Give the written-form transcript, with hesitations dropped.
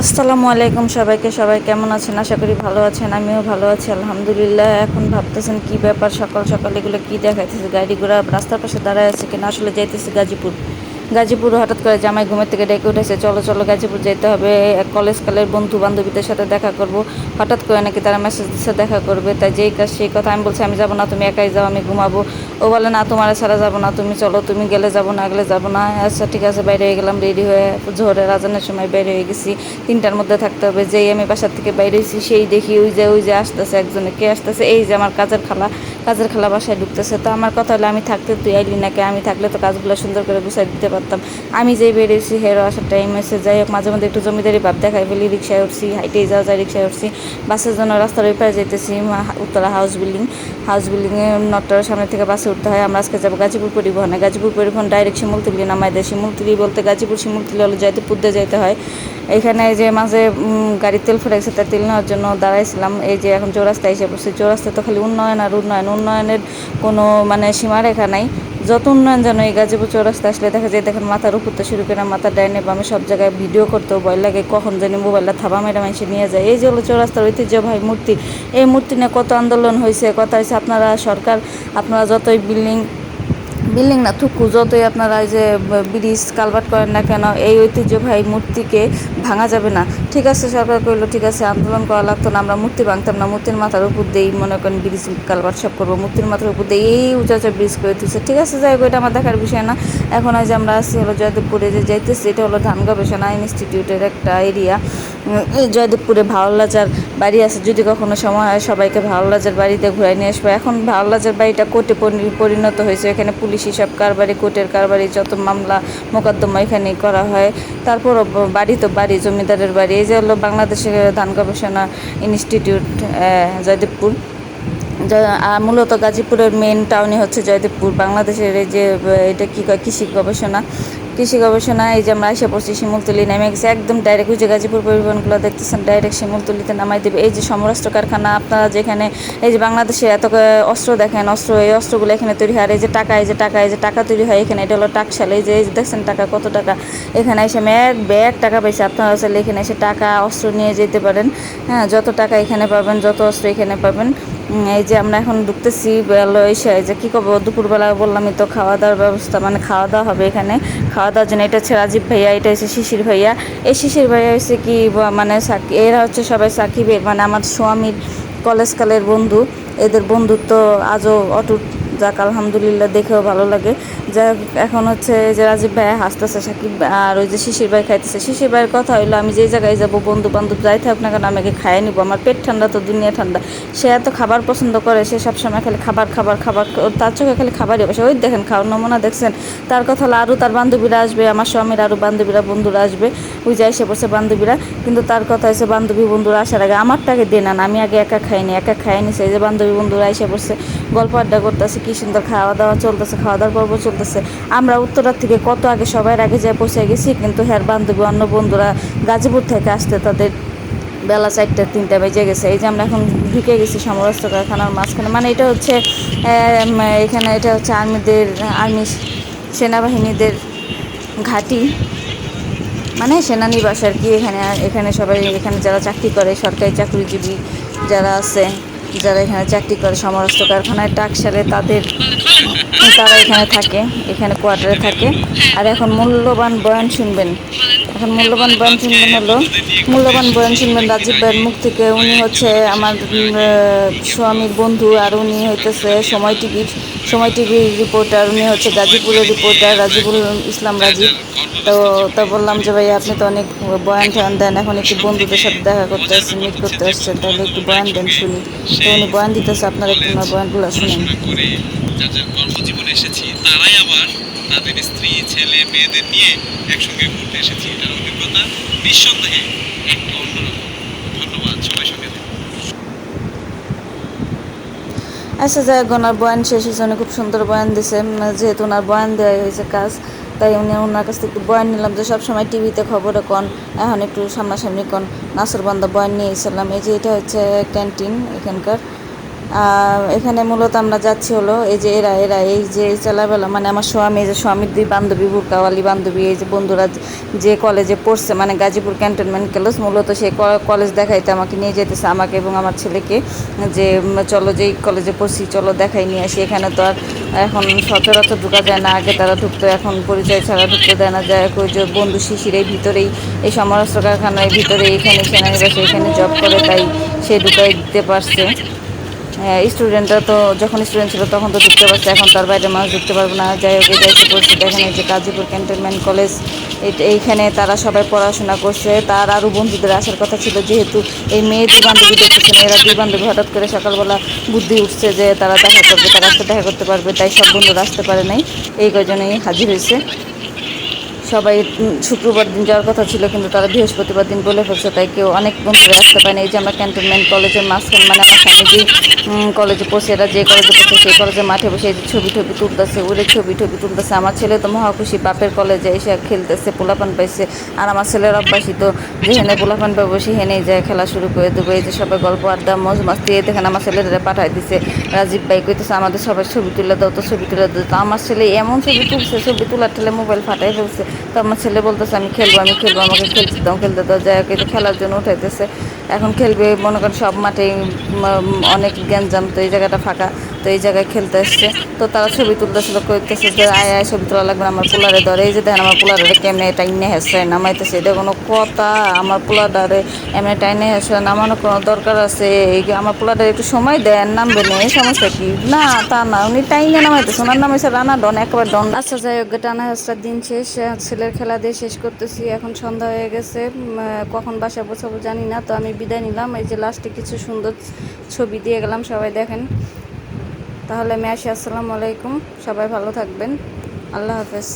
আসসালামু আলাইকুম সবাইকে। সবাই কেমন আছেন? আশা করি ভালো আছেন। আমিও ভালো আছি আলহামদুলিল্লাহ। এখন ভাবতেছেন কি ব্যাপার, সকাল সকাল এগুলো কী দেখাইতেছে, গাড়ি ঘোড়া রাস্তার পাশে দাঁড়ায় আছে কিনা। আসলে যাইতেছি গাজীপুর। গাজীপুর হঠাৎ করে জামাই ঘুমের থেকে ডেকে উঠেছে, চলো চলো গাজীপুর যেতে হবে, কলেজ কালের বন্ধু বান্ধবীদের সাথে দেখা করব। হঠাৎ করে নাকি তারা মেসেজ দিচ্ছে দেখা করবে, তাই যেই কাজ সেই কথা। আমি বলছি আমি যাবো না, তুমি একাই যাও, আমি ঘুমাবো। ও বলে না, তোমার ছাড়া যাবো না, তুমি চলো, তুমি গেলে যাবো, না গেলে যাবো না। আচ্ছা ঠিক আছে, বাইরে হয়ে গেলাম, রেডি হয়ে জোহরের আজানের সময় বাইরে হয়ে গেছি। 3টার মধ্যে থাকতে হবে। যেই আমি বাসার থেকে বাইরে হয়েছি সেই দেখি ওই যে আসতেছে একজনে। কে আসতেছে? এই যে আমার কাজের খালা বাসায় ঢুকতেছে। তো আমার কথা হলো, আমি থাকতে তুই আইলি নাকি? আমি থাকলে তো কাজগুলো সুন্দর করে গুছাই দিতে পারতাম। আমি যেই বেরিয়েছি হেরো আসার টাইম এসে, যাই হোক মাঝে মধ্যে একটু জমিদারি ভাব দেখাই ফেলি। রিক্সায় উঠছি, হাইটেই যাওয়া যায়, রিক্সায় উঠছি। বাসের জন্য রাস্তার ওই পারে যেতেছি, উত্তরা হাউস বিল্ডিংয়ে নটার সামনে থেকে বাসে উঠতে হয়। আমরা আজকে যাবো গাজীপুর পরিবহনে। গাজীপুর পরিবহন ডাইরেক্ট শিমুলতলি নামায় দেয়। শিমুলতলি বলতে গাজীপুর শিমুলতলি হলো জয়দেবপুর দিয়ে যেতে হয়। এখানে যে মাঝে গাড়ির তেল ফুরাইছে, তার তেল নেওয়ার জন্য দাঁড়াইছিলাম। এই যে এখন চৌরাস্তায় এসে বসছি। চৌরাস্তায় তো খালি উন্নয়ন আর উন্নয়নের কোনো মানে সীমারেখা নাই। যত উন্নয়ন যেন এই গাজীপুর চৌরাস্তা আসলে দেখা যায়, দেখেন মাথার উপর তো শুরু করে মাথার ডাইনে বামে সব জায়গায় ভিডিও করতেও ভয় লাগে, কখন জানি মোবাইলটা থাবা মেরে মানুষে নিয়ে যায়। এই যে হলো চৌরাস্তার ঐতিহ্যবাহী মূর্তি। এই মূর্তি নিয়ে কত আন্দোলন হয়েছে। কথা হয়েছে আপনারা সরকার, আপনারা যতই বিল্ডিং বিল্ডিং না থুকু, যতই আপনারা এই যে ব্রিজ কালভার্ট করেন না কেন, এই ঐতিহ্যবাহী মূর্তিকে ভাঙা যাবে না। ঠিক আছে, সরকার কইলো ঠিক আছে, আন্দোলন করা লাগতো না, আমরা মূর্তি ভাঙতাম না, মূর্তির মাথার উপর দিয়েই মনে করেন ব্রিজ কালভার্ট সব করবো, মূর্তির মাথার উপর দিয়ে এই উঁচা উঁচা ব্রিজ করে দিচ্ছে। ঠিক আছে, যাই হোক, এটা আমার দেখার বিষয় না। এখন ওই যে আমরা আসছি হলো জয়দেবপুরে, যে যাইতেছি এটা হলো ধান গবেষণা ইনস্টিটিউটের একটা এরিয়া। জয়দেবপুরে ভাওয়াল্লাজার বাড়ি আছে, যদি কখনো সময় হয় সবাইকে ভাওয়াল্লাজার বাড়িতে ঘুরাই নিয়ে আসবো। এখন ভাওয়াল্লাজার বাড়িটা কোর্টে পরিণত হয়েছে। এখানে পুলিশি সব কারবারি, কোর্টের কারবারি, যত মামলা মোকদ্দমা এখানেই করা হয়। তারপরও বাড়ি তো বাড়ি, জমিদারের বাড়ি। এই যে হলো বাংলাদেশের ধান গবেষণা ইনস্টিটিউট জয়দেবপুর। মূলত গাজীপুরের মেন টাউনই হচ্ছে জয়দেবপুর। বাংলাদেশের এই যে এটা কী কয়, কৃষি গবেষণা। এই যে আমরা এসে পড়ছি শিমুলতলি, নেমে গেছে একদম ডাইরেক্ট। ওই যে গাজীপুর পরিবহনগুলো দেখতেছেন ডাইরেক্ট শিমুলতলিতে নামাই দেবে। এই যে সমরাস্ত্র কারখানা, আপনারা যেখানে এই যে বাংলাদেশে এত অস্ত্র দেখেন, এই অস্ত্রগুলো এখানে তৈরি হয়। আর এই যে টাকা তৈরি হয় এখানে, এটা হলো টাকশাল। এই যে দেখছেন টাকা, কত টাকা এখানে এসে আমি এক ব্যাগ টাকা পাইছি। আপনারা চাইলে এখানে এসে টাকা অস্ত্র নিয়ে যেতে পারেন। হ্যাঁ, যত টাকা এখানে পাবেন, যত অস্ত্র এখানে পাবেন। এই যে আমরা এখন ঢুকতেছি এসে, যে কী করবো, দুপুরবেলা বললামই তো, খাওয়া দাওয়ার ব্যবস্থা, মানে খাওয়া দাওয়া হবে এখানে। খাওয়া দাওয়ার জন্য এটা হচ্ছে রাজীব ভাইয়া, এটা হচ্ছে শিশির ভাইয়া। এই শিশির ভাইয়া হচ্ছে কি মানে এরা হচ্ছে সবাই সাকিবের, মানে আমার স্বামীর কলেজকালের বন্ধু। এদের বন্ধুত্ব আজও অটুট। যাক আলহামদুলিল্লাহ, দেখেও ভালো লাগে। যাই হোক, এখন হচ্ছে যে রাজীব ভাই হাসতেছে, সাকিব আর ওই যে শিশির ভাই খাইতেছে। শিশির ভাইয়ের কথা হইলো, আমি যেই জায়গায় যাবো, বন্ধু বান্ধব যাই থাক না কেন, আমাকে খাইয়ে নিবো। আমার পেট ঠান্ডা তো দুনিয়া ঠান্ডা। সে এত খাবার পছন্দ করে, সে সবসময় খালি খাবার খাবার খাবার, তার চোখে খালি খাবারই বসে। ওই দেখেন খাওয়ার নমুনা দেখছেন। তার কথা হলো আরও তার বান্ধবীরা আসবে, আমার স্বামীর আরও বান্ধবীরা বন্ধুরা আসবে। ওই যে এসে পড়ছে বান্ধবীরা। কিন্তু তার কথা হচ্ছে বান্ধবী বন্ধুরা আসার আগে আমারটাকে দে না, আমি আগে একা খাইনি, একা খাইনি। সেই যে বান্ধবী বন্ধুরা এসে পড়ছে, গল্প আড্ডা করতেছে, কি সুন্দর খাওয়া দাওয়া চলতেছে, খাওয়া দাওয়ার পর্ব চলতেছে। আমরা উত্তরার থেকে কত আগে সবার আগে যায় পৌঁছে গেছি, কিন্তু হ্যাঁ বান্ধবী অন্য বন্ধুরা গাজীপুর থেকে আসতে তাদের বেলা 4টা 3টা বেজে গেছে। এই যে আমরা এখন ঢুকে গেছি সমরাস্ত্র কারখানার মাঝখানে। মানে এটা হচ্ছে এখানে এটা হচ্ছে আর্মি সেনাবাহিনীদের ঘাঁটি, মানে সেনানিবাস আর কি। এখানে সবাই, এখানে যারা চাকরি করে, সরকারি চাকরিজীবী যারা আছে, যারা এখানে চাকরি করে সমরাস্ত্র কারখানায় টাকশালে, তারা এখানে থাকে, এখানে কোয়ার্টারে থাকে। আর এখন মূল্যবান বয়ান শুনবেন। রাজীব ভাইয়ের মুখ থেকে। উনি হচ্ছে আমার স্বামীর বন্ধু, আর উনি হইতেছে সময় টিভির রিপোর্টার। উনি হচ্ছে গাজীপুরের রিপোর্টার, রাজীবুল ইসলাম রাজীব। তো বললাম যে ভাই আপনি তো অনেক বয়ান টয়ান দেন, এখন একটু বন্ধুদের সাথে দেখা করতে আসছেন, মিট করতে আসছেন, তাহলে একটু বয়ান দেন শুনি। তো উনি বয়ান দিতেছে, আপনারা একটু ওনার বয়ানগুলো শুনেন। যাদের কর্মজীবনে এসেছি তারাই আবার তাদের স্ত্রী ছেলে মেয়েদের নিয়ে একসঙ্গে ঘুরতে এসেছি। এটার অভিজ্ঞতা নিঃসন্দেহে একটু অন্যরকম। ধন্যবাদ সবাই, সঙ্গে থাকুন। আচ্ছা, যাই হোক, ওনার বয়ান শেষ হয়েছে। উনি খুব সুন্দর বয়ান দিছে। যেহেতু ওনার বয়ান দেওয়াই হয়েছে কাজ, তাই ওনার কাছ থেকে একটু বয়ান নিলাম। যে সবসময় টিভিতে খবরে কন, এখন একটু সামনাসামনি কন। নাসরবান্দা বয়ান নিয়ে এসেছিলাম। এই যে এটা হচ্ছে ক্যান্টিন এখানকার। এখানে মূলত আমরা যাচ্ছি হলো এই যে এরা এই যে চেলাবেলা মানে আমার স্বামী, এই যে স্বামীর দুই বান্ধবী, বুরকাওয়ালি বান্ধবী, এই যে বন্ধুরা যে কলেজে পড়ছে মানে গাজীপুর ক্যান্টনমেন্ট কলেজ, মূলত সেই কলেজ দেখাইতে আমাকে নিয়ে যেতেছে, আমাকে এবং আমার ছেলেকে, যে চলো যেই কলেজে পড়ছি চলো দেখাই নিয়ে আসি। এখানে তো আর এখন সচরাচর ঢোকা যায় না, আগে তারা ঢুকতো, এখন পরিচয় ছাড়া ঢুকতে দেয় না। যায় ওই যে বন্ধু শিশির এই ভিতরেই, এই সমরাস্ত্র কারখানার ভিতরে এখানে সেনানিবাসে এখানে জব করে, তাই সে ঢুকাই দিতে পারছে। স্টুডেন্টরা তো যখন স্টুডেন্ট ছিল তখন তো ঢুকতে পারছে, এখন তার বাইরে মানুষ ঢুকতে পারবে না। যাই হোক এই যাইতে পড়ছে, দেখেন এই যে গাজীপুর ক্যান্টনমেন্ট কলেজ, এইখানে তারা সবাই পড়াশোনা করছে। তার আরও বন্ধুদের আসার কথা ছিল, যেহেতু এই মেয়ে দুই বান্ধবী দেখতেছেন, এরা দুই বান্ধবী হঠাৎ করে সকালবেলা বুদ্ধি উঠছে যে তারা দেখা করবে, তারা আজকে দেখা করতে পারবে, তাই সব বন্ধুরা আসতে পারে নাই, এই কজনেই হাজির হয়েছে। সবাই শুক্রবার দিন যাওয়ার কথা ছিল, কিন্তু তারা বৃহস্পতিবার দিন বলে ফেলছে, তাই কেউ অনেক বন্ধুরা আসতে পারেনি। এই যে আমরা ক্যান্টনমেন্ট কলেজের মাঝখানে মানে আমার স্বামী যে কলেজে পড়ছে, এরা যে কলেজে পড়ছে সেই কলেজের মাঠে বসে এই যে ছবি টবি তুলতেছে, ওরে ছবি টবি তুলতেছে। আমার ছেলে তো মহাখুশি, বাপের কলেজে এসে খেলতেছে, পোলাপান পাইছে। আর আমার ছেলের অভ্যাসী তো যেখানে পোলাপান পাবো সেখানেই যায় খেলা শুরু করে দেবো। এই যে সবাই গল্প আড্ডা মজ মাস্তি, এই দেখেন আমার ছেলেরা পাঠাই দিছে, রাজীব ভাই কইতেছে আমাদের সবাই ছবি তুলে দাও, তো ছবি তুলে দাও। তো আমার ছেলে এমন ছবি তুলছে, ছবি তোলার ঠেলে মোবাইল ফাটাই ফেলছে। তো আমার ছেলে বলতেছে আমি খেলবো, আমাকে খেলতে দাও। যাই হোক, খেলার জন্য উঠাইতেছে, এখন খেলবে। মনে করেন সব মাঠে অনেক গ্যাঞ্জাম, তো এই জায়গাটা ফাঁকা, তো এই জায়গায় খেলতে আসছে। তো তারা ছবি তুলতেছিল, কইতেছে যে আয় আয় ছবি তোলা লাগবে না, আমার পোলারে ধরে। এই যে দেখেন আমার পোলারে কেমনে টাইনে হেসে নামাইতেছে, এটা কোনো কথা? আমার পোলাডারে এমনি টাইনে হেসে নামানোর কোনো দরকার আছে? এই আমার পোলাডারে একটু সময় দেন, নামবে না, এই সমস্যা কি? না তা না, উনি টাইনে নামাইতেছে, ওনার নাম হয়েছে রানা ডন, একেবারে ডন। আচ্ছা যাই হোক, টানা হেসটার দিন শেষ, ছেলের খেলা দিয়ে শেষ করতেছি, এখন সন্ধ্যা হয়ে গেছে, কখন বাসায় পৌঁছাবো জানি না। তো আমি বিদায় নিলাম, এই যে লাস্টে কিছু সুন্দর ছবি দিয়ে গেলাম, সবাই দেখেন। তাহলে আমি আসি, আসসালামু আলাইকুম, সবাই ভালো থাকবেন, আল্লাহ হাফেজ।